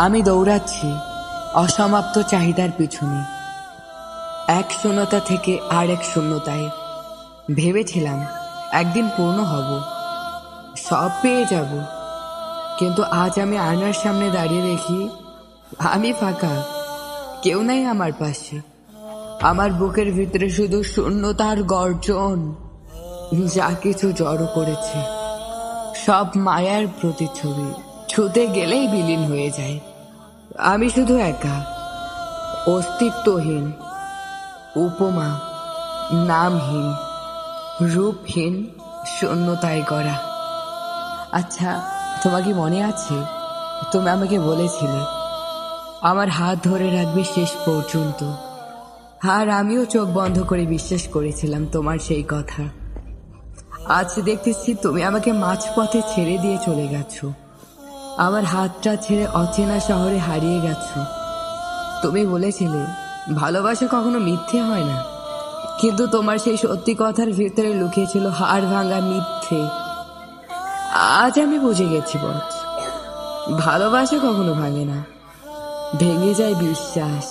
আমি দৌড়াচ্ছি অসমাপ্ত চাহিদার পিছনে, এক শূন্যতা থেকে আর এক শূন্যতায়। ভেবেছিলাম একদিন পূর্ণ হব, সব পেয়ে যাব, কিন্তু আজ আমি আয়নার সামনে দাঁড়িয়ে দেখি আমি ফাঁকা, কেউ নাই আমার পাশে। আমার বুকের ভিতরে শুধু শূন্যতার গর্জন, যা কিছু জড়ো করেছে সব মায়ার প্রতিচ্ছবি, ছুতে গেলেই বিলীন হয়ে যায়। আমি শুধু একা, অস্তিত্বহীন, উপমা, নামহীন, রূপহীন, শূন্যতায় গড়া। আচ্ছা, তোমার কি মনে আছে তুমি আমাকে বলেছিলে আমার হাত ধরে রাখবে শেষ পর্যন্ত? আর আমিও চোখ বন্ধ করে বিশ্বাস করেছিলাম তোমার সেই কথা। আজ দেখতেছি তুমি আমাকে মাঝপথে ছেড়ে দিয়ে চলে গেছো, আমার হাতটা ছেড়ে অচেনা শহরে হারিয়ে গেছো। তুমি বলেছিলে ভালোবাসা কখনো মিথ্যে হয় না, কিন্তু তোমার সেই সত্যি কথার ভিতরে লুকিয়েছিল হাড় ভাঙা মিথ্যে। আজ আমি বুঝে গেছি বস, ভালোবাসা কখনো ভাঙে না, ভেঙে যায় বিশ্বাস।